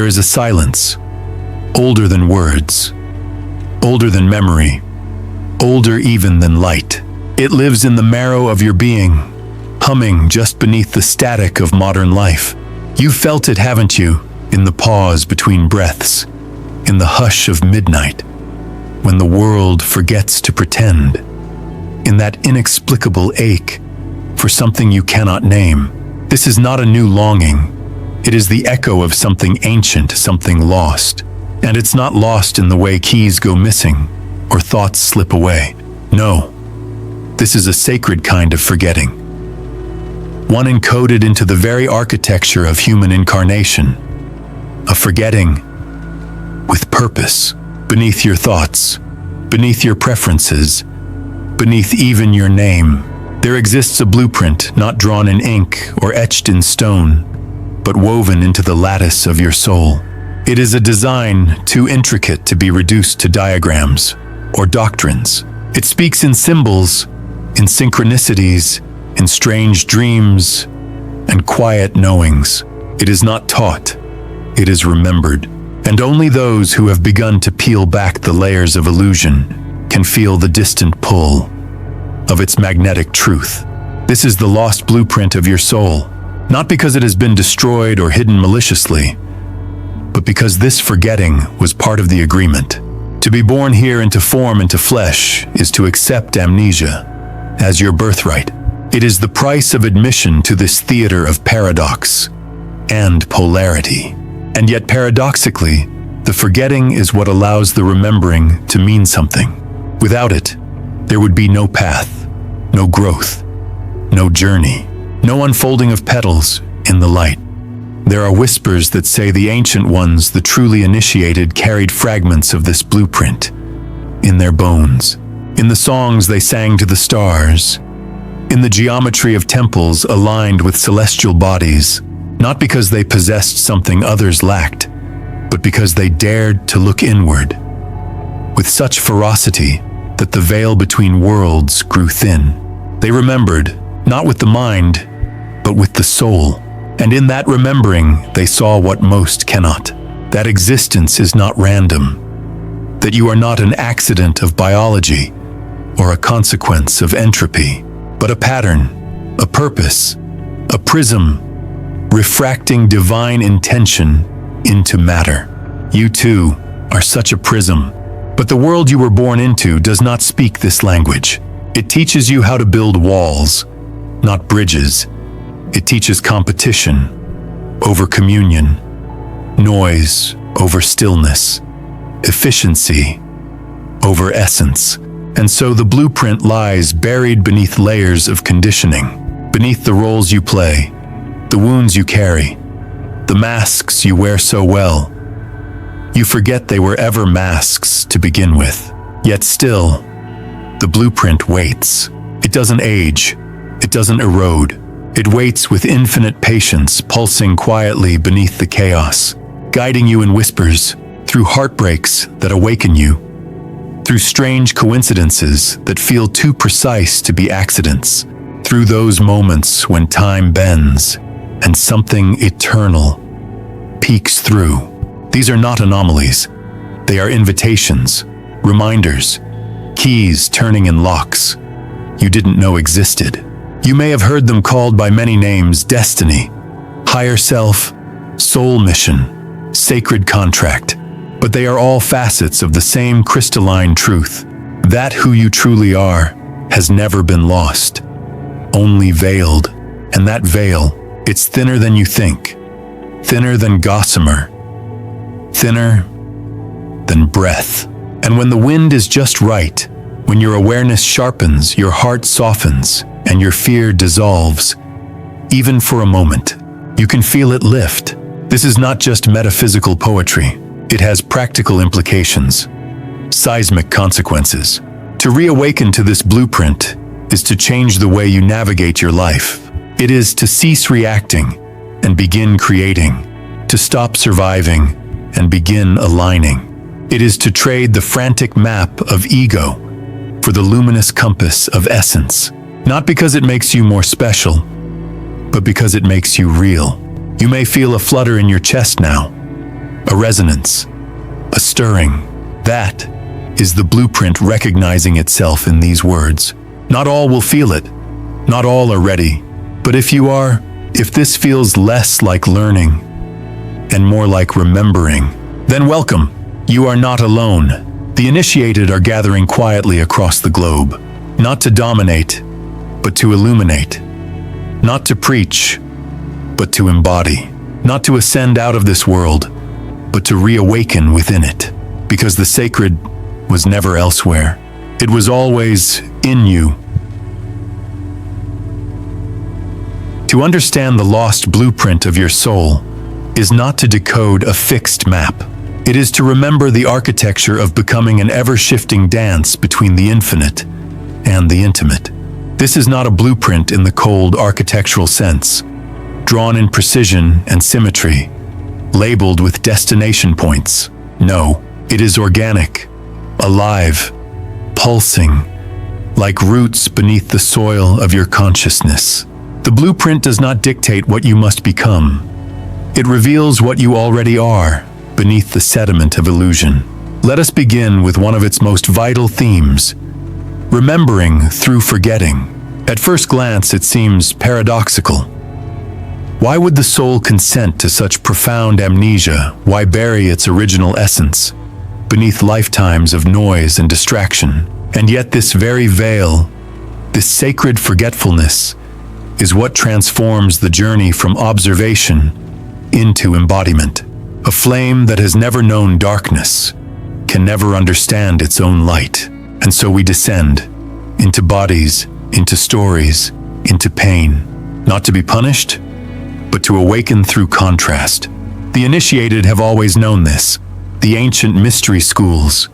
There is a silence, older than words, older than memory, older even than light. It lives in the marrow of your being, humming just beneath the static of modern life. You've felt it, haven't you, in the pause between breaths, in the hush of midnight, when the world forgets to pretend, in that inexplicable ache for something you cannot name. This is not a new longing. It is the echo of something ancient, something lost. And it's not lost in the way keys go missing or thoughts slip away. No, this is a sacred kind of forgetting. One encoded into the very architecture of human incarnation. A forgetting with purpose, beneath your thoughts, beneath your preferences, beneath even your name. There exists a blueprint not drawn in ink or etched in stone, but woven into the lattice of your soul. It is a design too intricate to be reduced to diagrams or doctrines. It speaks in symbols, in synchronicities, in strange dreams, and quiet knowings. It is not taught, it is remembered. And only those who have begun to peel back the layers of illusion can feel the distant pull of its magnetic truth. This is the lost blueprint of your soul, not because it has been destroyed or hidden maliciously, but because this forgetting was part of the agreement. To be born here into form, into flesh, is to accept amnesia as your birthright. It is the price of admission to this theater of paradox and polarity. And yet paradoxically, the forgetting is what allows the remembering to mean something. Without it, there would be no path, no growth, no journey, no unfolding of petals in the light. There are whispers that say the ancient ones, the truly initiated, carried fragments of this blueprint in their bones, in the songs they sang to the stars, in the geometry of temples aligned with celestial bodies, not because they possessed something others lacked, but because they dared to look inward with such ferocity that the veil between worlds grew thin. They remembered, not with the mind, but with the soul. And in that remembering, they saw what most cannot. That existence is not random, that you are not an accident of biology or a consequence of entropy, but a pattern, a purpose, a prism, refracting divine intention into matter. You too are such a prism, but the world you were born into does not speak this language. It teaches you how to build walls, not bridges. It teaches competition over communion, noise over stillness, efficiency over essence. And so the blueprint lies buried beneath layers of conditioning, beneath the roles you play, the wounds you carry, the masks you wear so well. You forget they were ever masks to begin with. Yet still, the blueprint waits. It doesn't age. It doesn't erode. It waits with infinite patience, pulsing quietly beneath the chaos, guiding you in whispers, through heartbreaks that awaken you, through strange coincidences that feel too precise to be accidents, through those moments when time bends and something eternal peeks through. These are not anomalies. They are invitations, reminders, keys turning in locks you didn't know existed. You may have heard them called by many names: destiny, higher self, soul mission, sacred contract. But they are all facets of the same crystalline truth. That who you truly are has never been lost, only veiled. And that veil, it's thinner than you think, thinner than gossamer, thinner than breath. And when the wind is just right, when your awareness sharpens, your heart softens, and your fear dissolves, even for a moment, you can feel it lift. This is not just metaphysical poetry. It has practical implications, seismic consequences. To reawaken to this blueprint is to change the way you navigate your life. It is to cease reacting and begin creating, to stop surviving and begin aligning. It is to trade the frantic map of ego for the luminous compass of essence. Not because it makes you more special, but because it makes you real. You may feel a flutter in your chest now, a resonance, a stirring. That is the blueprint recognizing itself in these words. Not all will feel it. Not all are ready. But if this feels less like learning and more like remembering, then welcome. You are not alone. The initiated are gathering quietly across the globe, not to dominate, but to illuminate, not to preach, but to embody, not to ascend out of this world, but to reawaken within it, because the sacred was never elsewhere. It was always in you. To understand the lost blueprint of your soul is not to decode a fixed map. It is to remember the architecture of becoming an ever-shifting dance between the infinite and the intimate. This is not a blueprint in the cold architectural sense, drawn in precision and symmetry, labeled with destination points. No, it is organic, alive, pulsing, like roots beneath the soil of your consciousness. The blueprint does not dictate what you must become. It reveals what you already are beneath the sediment of illusion. Let us begin with one of its most vital themes, remembering through forgetting. At first glance, it seems paradoxical. Why would the soul consent to such profound amnesia? Why bury its original essence beneath lifetimes of noise and distraction? And yet this very veil, this sacred forgetfulness, is what transforms the journey from observation into embodiment. A flame that has never known darkness can never understand its own light. And so we descend into bodies, into stories, into pain, not to be punished, but to awaken through contrast. The initiated have always known this. The ancient mystery schools,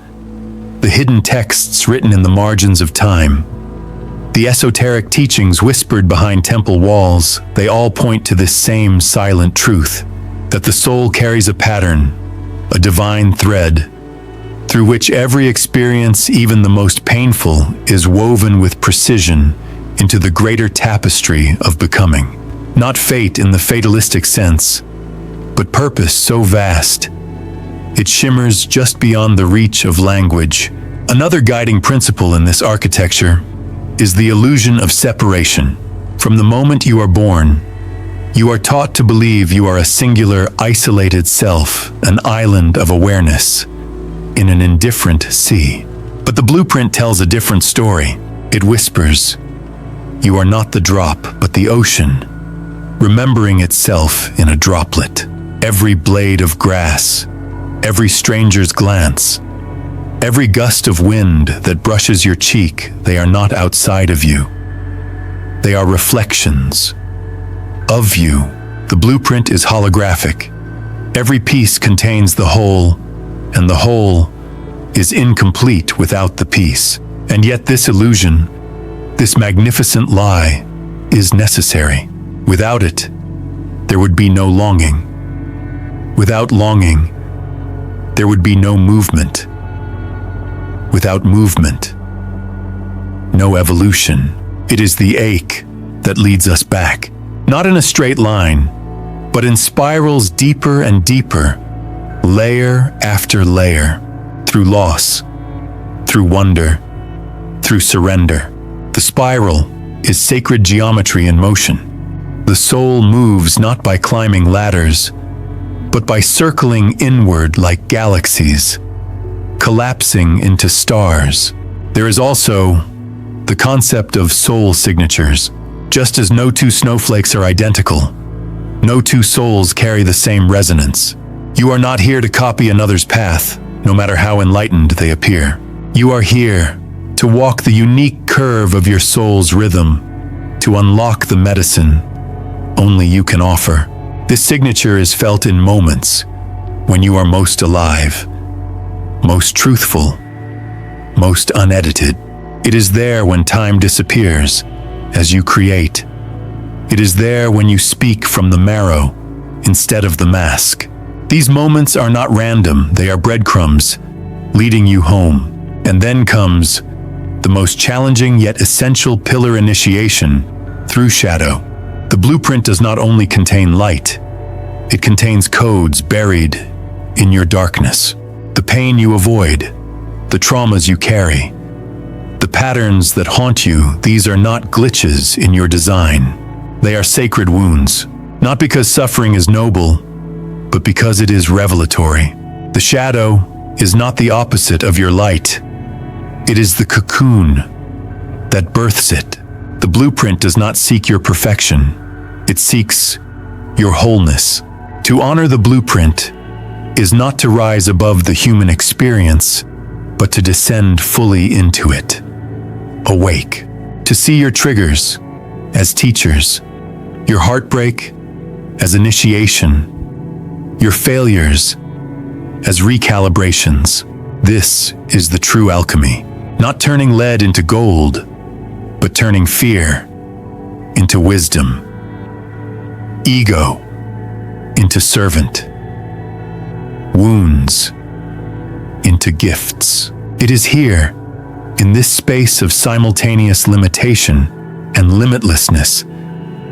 the hidden texts written in the margins of time, the esoteric teachings whispered behind temple walls, they all point to this same silent truth, that the soul carries a pattern, a divine thread, through which every experience, even the most painful, is woven with precision into the greater tapestry of becoming. Not fate in the fatalistic sense, but purpose so vast, it shimmers just beyond the reach of language. Another guiding principle in this architecture is the illusion of separation. From the moment you are born, you are taught to believe you are a singular, isolated self, an island of awareness in an indifferent sea. But the blueprint tells a different story. It whispers, you are not the drop, but the ocean, remembering itself in a droplet. Every blade of grass, every stranger's glance, every gust of wind that brushes your cheek, they are not outside of you. They are reflections of you. The blueprint is holographic. Every piece contains the whole, and the whole is incomplete without the piece. And yet this illusion, this magnificent lie, is necessary. Without it, there would be no longing. Without longing, there would be no movement. Without movement, no evolution. It is the ache that leads us back, not in a straight line, but in spirals deeper and deeper, layer after layer, through loss, through wonder, through surrender. The spiral is sacred geometry in motion. The soul moves not by climbing ladders, but by circling inward like galaxies, collapsing into stars. There is also the concept of soul signatures. Just as no two snowflakes are identical, no two souls carry the same resonance. You are not here to copy another's path, no matter how enlightened they appear. You are here to walk the unique curve of your soul's rhythm, to unlock the medicine only you can offer. This signature is felt in moments when you are most alive, most truthful, most unedited. It is there when time disappears as you create. It is there when you speak from the marrow instead of the mask. These moments are not random, they are breadcrumbs leading you home. And then comes the most challenging yet essential pillar initiation through shadow. The blueprint does not only contain light, it contains codes buried in your darkness, the pain you avoid, the traumas you carry, the patterns that haunt you. These are not glitches in your design. They are sacred wounds, not because suffering is noble, but because it is revelatory. The shadow is not the opposite of your light. It is the cocoon that births it. The blueprint does not seek your perfection. It seeks your wholeness. To honor the blueprint is not to rise above the human experience, but to descend fully into it. Awake, to see your triggers as teachers, your heartbreak as initiation, your failures as recalibrations. This is the true alchemy, not turning lead into gold, but turning fear into wisdom, ego into servant, wounds into gifts. It is here, in this space of simultaneous limitation and limitlessness,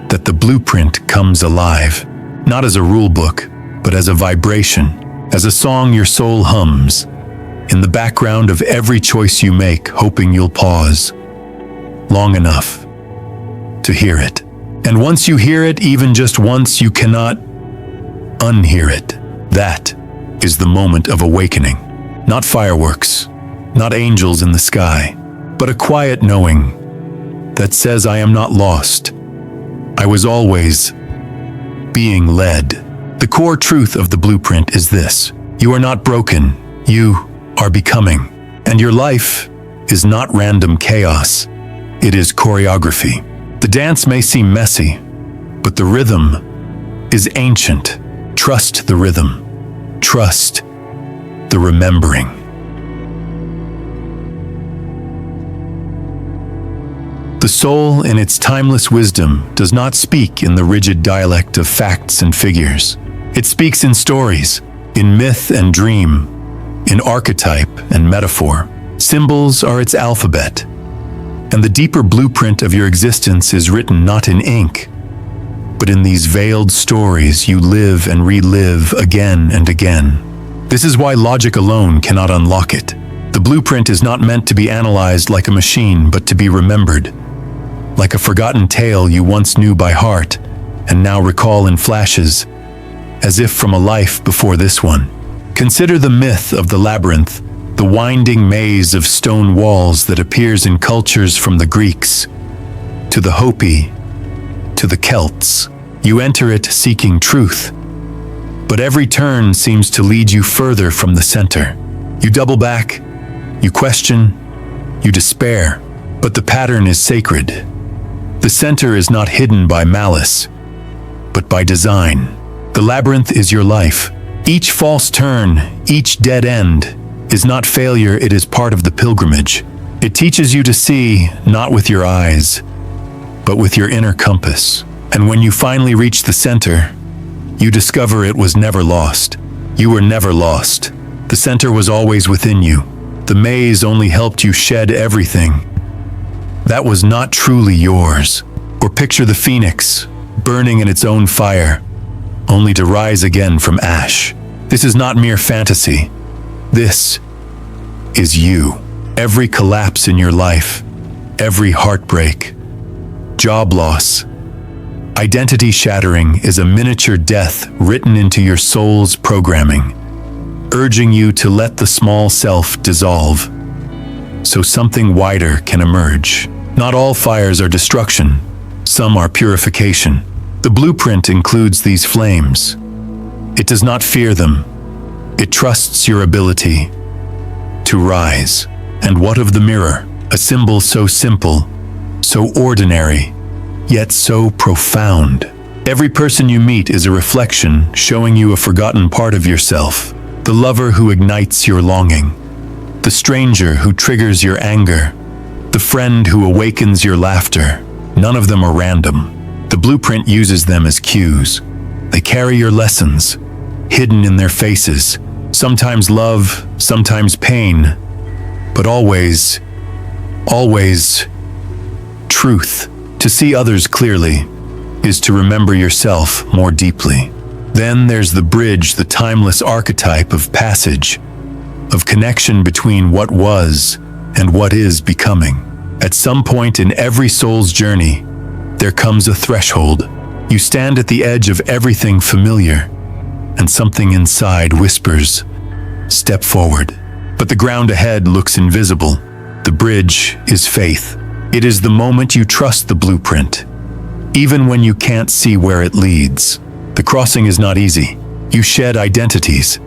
that the blueprint comes alive, not as a rule book, but as a vibration, as a song your soul hums, in the background of every choice you make, hoping you'll pause long enough to hear it. And once you hear it, even just once, you cannot unhear it. That is the moment of awakening. Not fireworks, not angels in the sky, but a quiet knowing that says, I am not lost. I was always being led. The core truth of the blueprint is this: you are not broken, you are becoming. And your life is not random chaos, it is choreography. The dance may seem messy, but the rhythm is ancient. Trust the rhythm. Trust the remembering. The soul, in its timeless wisdom, does not speak in the rigid dialect of facts and figures. It speaks in stories, in myth and dream, in archetype and metaphor. Symbols are its alphabet, and the deeper blueprint of your existence is written not in ink, but in these veiled stories you live and relive again and again. This is why logic alone cannot unlock it. The blueprint is not meant to be analyzed like a machine, but to be remembered, like a forgotten tale you once knew by heart and now recall in flashes, as if from a life before this one. Consider the myth of the labyrinth, the winding maze of stone walls that appears in cultures from the Greeks to the Hopi to the Celts. You enter it seeking truth, but every turn seems to lead you further from the center. You double back, you question, you despair, but the pattern is sacred. The center is not hidden by malice, but by design. The labyrinth is your life. Each false turn, each dead end, is not failure, it is part of the pilgrimage. It teaches you to see, not with your eyes, but with your inner compass. And when you finally reach the center, you discover it was never lost. You were never lost. The center was always within you. The maze only helped you shed everything that was not truly yours. Or picture the phoenix, burning in its own fire, only to rise again from ash. This is not mere fantasy. This is you. Every collapse in your life, every heartbreak, job loss, identity shattering is a miniature death written into your soul's programming, urging you to let the small self dissolve so something wider can emerge. Not all fires are destruction, some are purification. The blueprint includes these flames. It does not fear them. It trusts your ability to rise. And what of the mirror? A symbol so simple, so ordinary, yet so profound. Every person you meet is a reflection showing you a forgotten part of yourself. The lover who ignites your longing, the stranger who triggers your anger, the friend who awakens your laughter. None of them are random. The blueprint uses them as cues. They carry your lessons, hidden in their faces. Sometimes love, sometimes pain, but always truth. To see others clearly is to remember yourself more deeply. Then there's the bridge, the timeless archetype of passage, of connection between what was and what is becoming. At some point in every soul's journey, there comes a threshold. You stand at the edge of everything familiar, and something inside whispers, "Step forward." But the ground ahead looks invisible. The bridge is faith. It is the moment you trust the blueprint, even when you can't see where it leads. The crossing is not easy. You shed identities,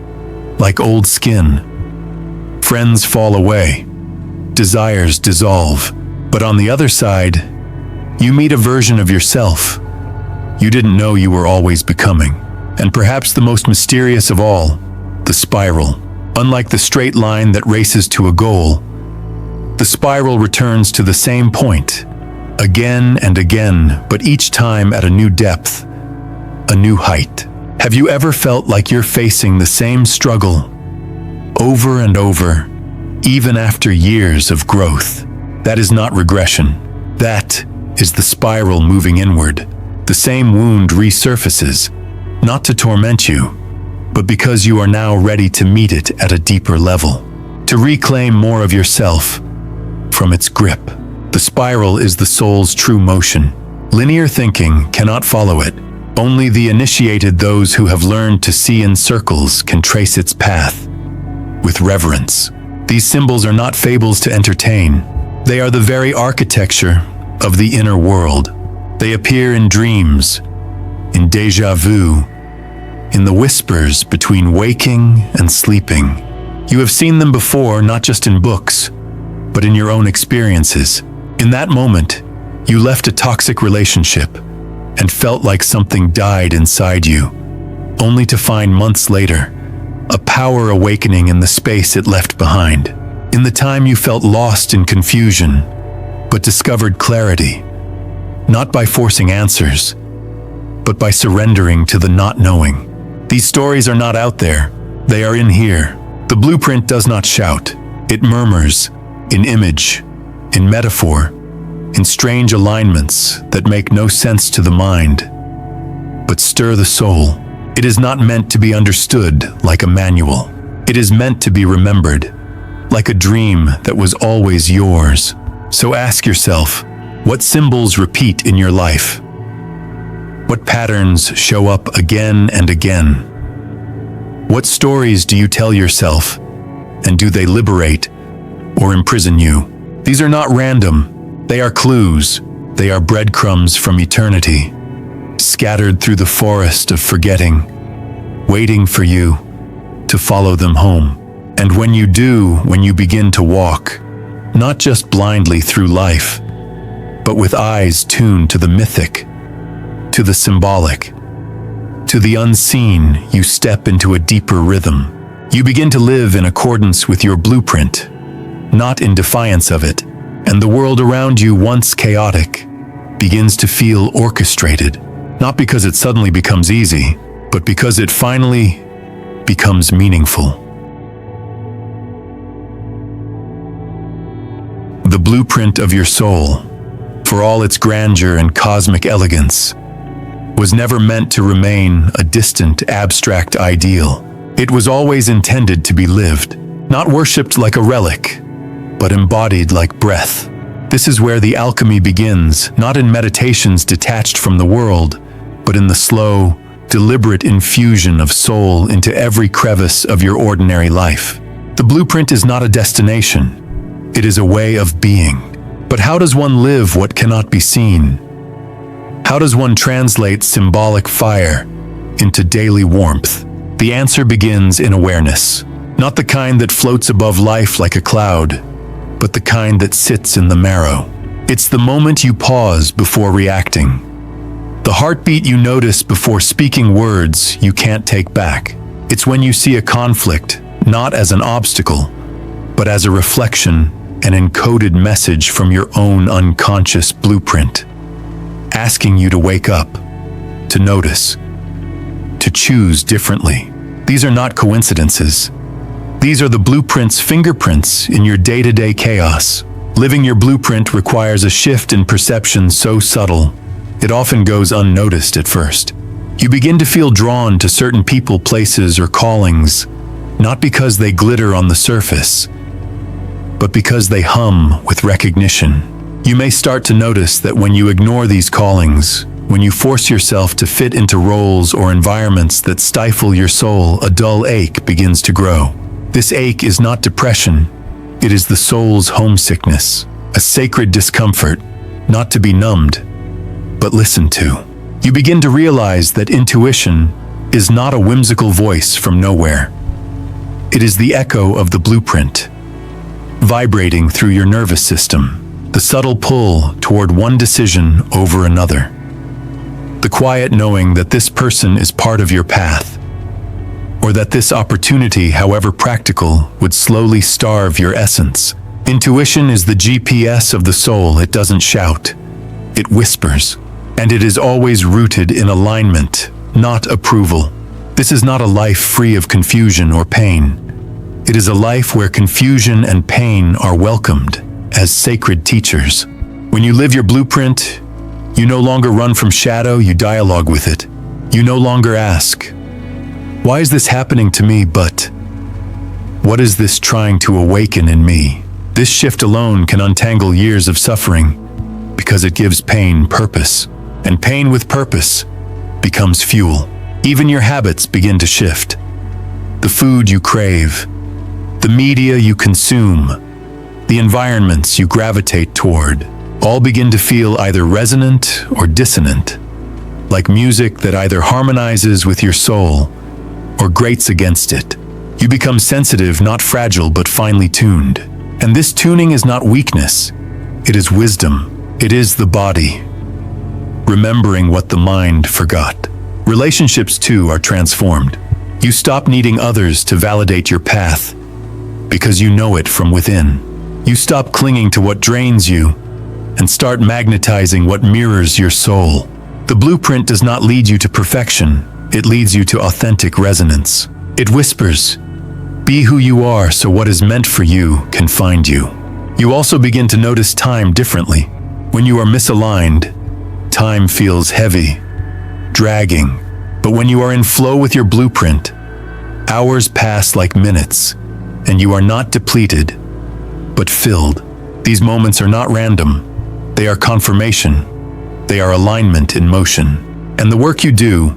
like old skin. Friends fall away. Desires dissolve. But on the other side, you meet a version of yourself you didn't know you were always becoming. And perhaps the most mysterious of all, the spiral. Unlike the straight line that races to a goal, the spiral returns to the same point, again and again, but each time at a new depth, a new height. Have you ever felt like you're facing the same struggle over and over, even after years of growth? That is not regression. That is the spiral moving inward. The same wound resurfaces, not to torment you, but because you are now ready to meet it at a deeper level, to reclaim more of yourself from its grip. The spiral is the soul's true motion. Linear thinking cannot follow it. Only the initiated, those who have learned to see in circles, can trace its path with reverence. These symbols are not fables to entertain. They are the very architecture of the inner world. They appear in dreams, in déjà vu, in the whispers between waking and sleeping. You have seen them before, not just in books, but in your own experiences. In that moment, you left a toxic relationship and felt like something died inside you, only to find months later a power awakening in the space it left behind. In the time you felt lost in confusion, but discovered clarity, not by forcing answers, but by surrendering to the not knowing. These stories are not out there, they are in here. The blueprint does not shout, it murmurs, in image, in metaphor, in strange alignments that make no sense to the mind, but stir the soul. It is not meant to be understood like a manual. It is meant to be remembered, like a dream that was always yours. So ask yourself, what symbols repeat in your life? What patterns show up again and again? What stories do you tell yourself, and do they liberate or imprison you? These are not random. They are clues. They are breadcrumbs from eternity, scattered through the forest of forgetting, waiting for you to follow them home. And when you do, when you begin to walk, not just blindly through life, but with eyes tuned to the mythic, to the symbolic, to the unseen, you step into a deeper rhythm. You begin to live in accordance with your blueprint, not in defiance of it, and the world around you, once chaotic, begins to feel orchestrated, not because it suddenly becomes easy, but because it finally becomes meaningful. The blueprint of your soul, for all its grandeur and cosmic elegance, was never meant to remain a distant, abstract ideal. It was always intended to be lived, not worshipped like a relic, but embodied like breath. This is where the alchemy begins, not in meditations detached from the world, but in the slow, deliberate infusion of soul into every crevice of your ordinary life. The blueprint is not a destination. It is a way of being. But how does one live what cannot be seen? How does one translate symbolic fire into daily warmth? The answer begins in awareness, not the kind that floats above life like a cloud, but the kind that sits in the marrow. It's the moment you pause before reacting, the heartbeat you notice before speaking words you can't take back. It's when you see a conflict not as an obstacle, but as a reflection, an encoded message from your own unconscious blueprint, asking you to wake up, to notice, to choose differently. These are not coincidences. These are the blueprint's fingerprints in your day-to-day chaos. Living your blueprint requires a shift in perception so subtle, it often goes unnoticed at first. You begin to feel drawn to certain people, places, or callings, not because they glitter on the surface, but because they hum with recognition. You may start to notice that when you ignore these callings, when you force yourself to fit into roles or environments that stifle your soul, a dull ache begins to grow. This ache is not depression, it is the soul's homesickness, a sacred discomfort, not to be numbed, but listened to. You begin to realize that intuition is not a whimsical voice from nowhere. It is the echo of the blueprint, vibrating through your nervous system, the subtle pull toward one decision over another. The quiet knowing that this person is part of your path, or that this opportunity, however practical, would slowly starve your essence. Intuition is the GPS of the soul. It doesn't shout, it whispers, and it is always rooted in alignment, not approval. This is not a life free of confusion or pain. It is a life where confusion and pain are welcomed as sacred teachers. When you live your blueprint, you no longer run from shadow, you dialogue with it. You no longer ask, why is this happening to me, but what is this trying to awaken in me? This shift alone can untangle years of suffering because it gives pain purpose, and pain with purpose becomes fuel. Even your habits begin to shift. The food you crave, the media you consume, the environments you gravitate toward, all begin to feel either resonant or dissonant, like music that either harmonizes with your soul or grates against it. You become sensitive, not fragile, but finely tuned. And this tuning is not weakness, it is wisdom. It is the body remembering what the mind forgot. Relationships too are transformed. You stop needing others to validate your path because you know it from within. You stop clinging to what drains you and start magnetizing what mirrors your soul. The blueprint does not lead you to perfection, it leads you to authentic resonance. It whispers, be who you are so what is meant for you can find you. You also begin to notice time differently. When you are misaligned, time feels heavy, dragging. But when you are in flow with your blueprint, hours pass like minutes, and you are not depleted, but filled. These moments are not random. They are confirmation. They are alignment in motion. And the work you do,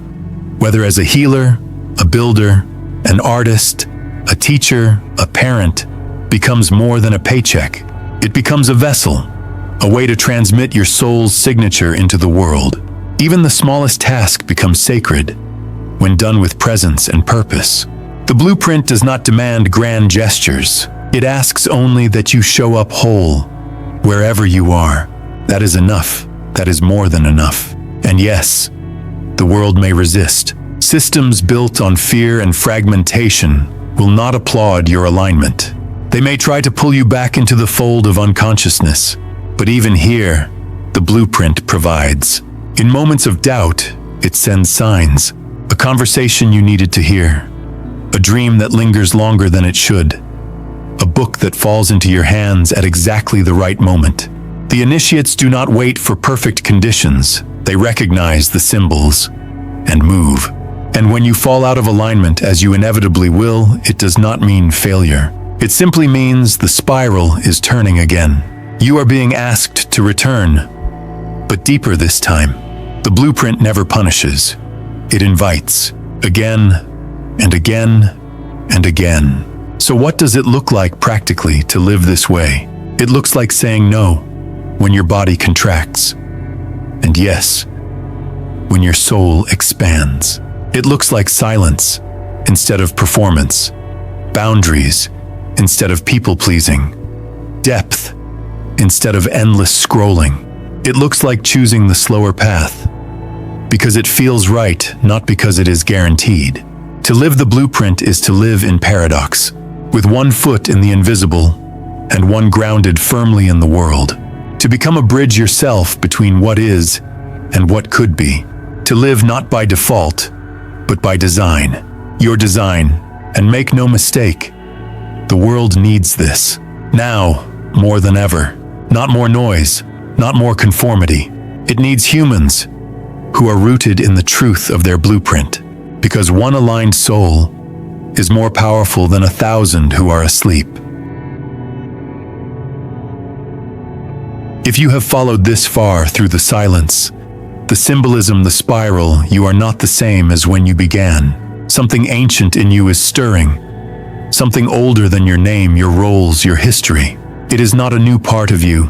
whether as a healer, a builder, an artist, a teacher, a parent, becomes more than a paycheck. It becomes a vessel, a way to transmit your soul's signature into the world. Even the smallest task becomes sacred when done with presence and purpose. The blueprint does not demand grand gestures. It asks only that you show up whole, wherever you are. That is enough. That is more than enough. And yes, the world may resist. Systems built on fear and fragmentation will not applaud your alignment. They may try to pull you back into the fold of unconsciousness, but even here, the blueprint provides. In moments of doubt, it sends signs, a conversation you needed to hear, a dream that lingers longer than it should, a book that falls into your hands at exactly the right moment. The initiates do not wait for perfect conditions. They recognize the symbols and move. And when you fall out of alignment, as you inevitably will, it does not mean failure. It simply means the spiral is turning again. You are being asked to return, but deeper this time. The blueprint never punishes. It invites, again and again and again. So what does it look like practically to live this way? It looks like saying no when your body contracts, and yes, when your soul expands. It looks like silence instead of performance, boundaries instead of people-pleasing, depth instead of endless scrolling. It looks like choosing the slower path because it feels right, not because it is guaranteed. To live the blueprint is to live in paradox, with one foot in the invisible and one grounded firmly in the world. To become a bridge yourself between what is and what could be. To live not by default, but by design. Your design, and make no mistake, the world needs this. Now, more than ever. Not more noise, not more conformity. It needs humans who are rooted in the truth of their blueprint, because one aligned soul is more powerful than 1,000 who are asleep. If you have followed this far through the silence, the symbolism, the spiral, you are not the same as when you began. Something ancient in you is stirring, something older than your name, your roles, your history. It is not a new part of you.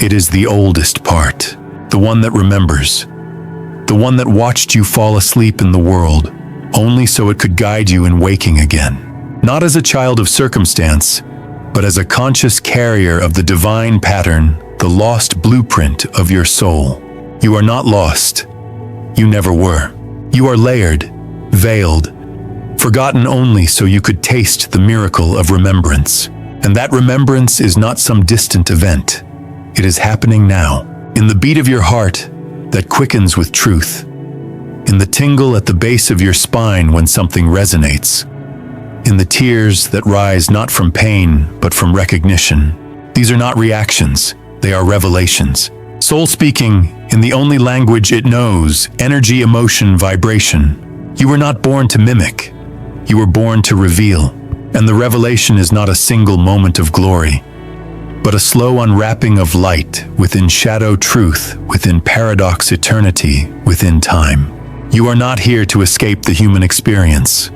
It is the oldest part, the one that remembers, the one that watched you fall asleep in the world, only so it could guide you in waking again. Not as a child of circumstance, but as a conscious carrier of the divine pattern, the lost blueprint of your soul. You are not lost. You never were. You are layered, veiled, forgotten only so you could taste the miracle of remembrance. And that remembrance is not some distant event. It is happening now, in the beat of your heart that quickens with truth, in the tingle at the base of your spine when something resonates, in the tears that rise not from pain but from recognition. These are not reactions, they are revelations. Soul speaking in the only language it knows, energy, emotion, vibration. You were not born to mimic, you were born to reveal. And the revelation is not a single moment of glory, but a slow unwrapping of light within shadow, truth within paradox, eternity within time. You are not here to escape the human experience.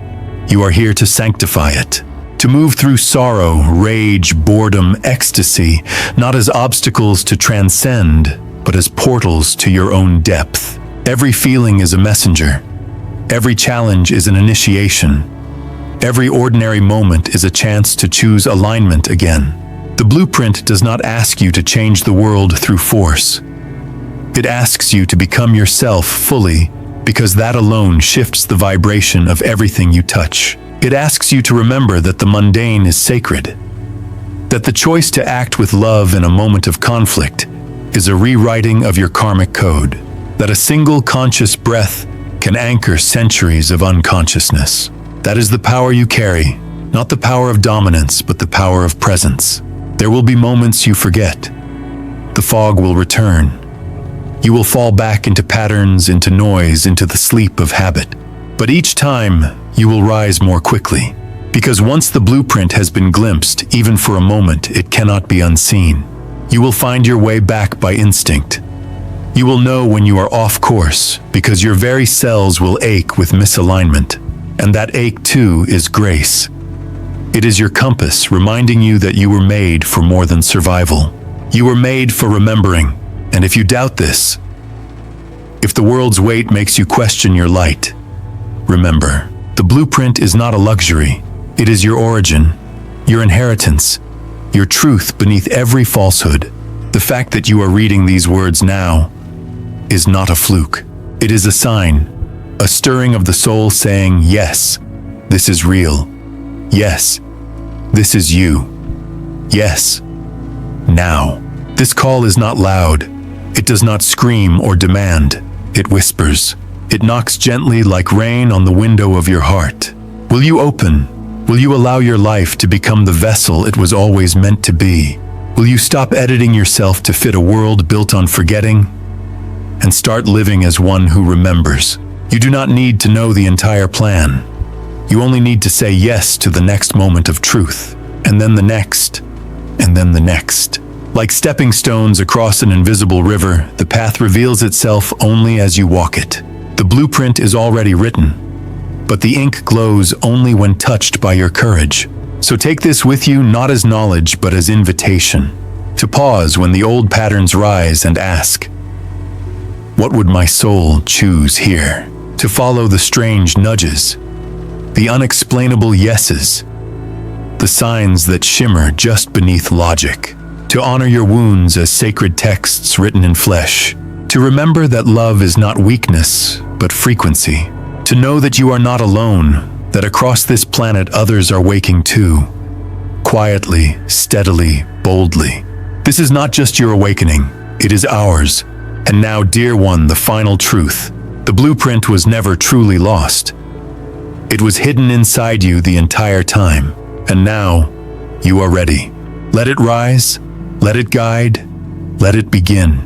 You are here to sanctify it, to move through sorrow, rage, boredom, ecstasy, not as obstacles to transcend, but as portals to your own depth. Every feeling is a messenger. Every challenge is an initiation. Every ordinary moment is a chance to choose alignment again. The blueprint does not ask you to change the world through force. It asks you to become yourself fully, because that alone shifts the vibration of everything you touch. It asks you to remember that the mundane is sacred, that the choice to act with love in a moment of conflict is a rewriting of your karmic code, that a single conscious breath can anchor centuries of unconsciousness. That is the power you carry, not the power of dominance, but the power of presence. There will be moments you forget. The fog will return. You will fall back into patterns, into noise, into the sleep of habit. But each time, you will rise more quickly. Because once the blueprint has been glimpsed, even for a moment, it cannot be unseen. You will find your way back by instinct. You will know when you are off course, because your very cells will ache with misalignment. And that ache, too, is grace. It is your compass reminding you that you were made for more than survival. You were made for remembering. And if you doubt this, if the world's weight makes you question your light, remember, the blueprint is not a luxury. It is your origin, your inheritance, your truth beneath every falsehood. The fact that you are reading these words now is not a fluke. It is a sign, a stirring of the soul saying, yes, this is real. Yes, this is you. Yes, now. This call is not loud. It does not scream or demand. It whispers. It knocks gently like rain on the window of your heart. Will you open? Will you allow your life to become the vessel it was always meant to be? Will you stop editing yourself to fit a world built on forgetting and start living as one who remembers? You do not need to know the entire plan. You only need to say yes to the next moment of truth, and then the next, and then the next. Like stepping stones across an invisible river, the path reveals itself only as you walk it. The blueprint is already written, but the ink glows only when touched by your courage. So take this with you not as knowledge but as invitation, to pause when the old patterns rise and ask, what would my soul choose here? To follow the strange nudges, the unexplainable yeses, the signs that shimmer just beneath logic. To honor your wounds as sacred texts written in flesh. To remember that love is not weakness, but frequency. To know that you are not alone, that across this planet others are waking too. Quietly, steadily, boldly. This is not just your awakening, it is ours. And now, dear one, the final truth. The blueprint was never truly lost. It was hidden inside you the entire time. And now, you are ready. Let it rise. Let it guide, let it begin.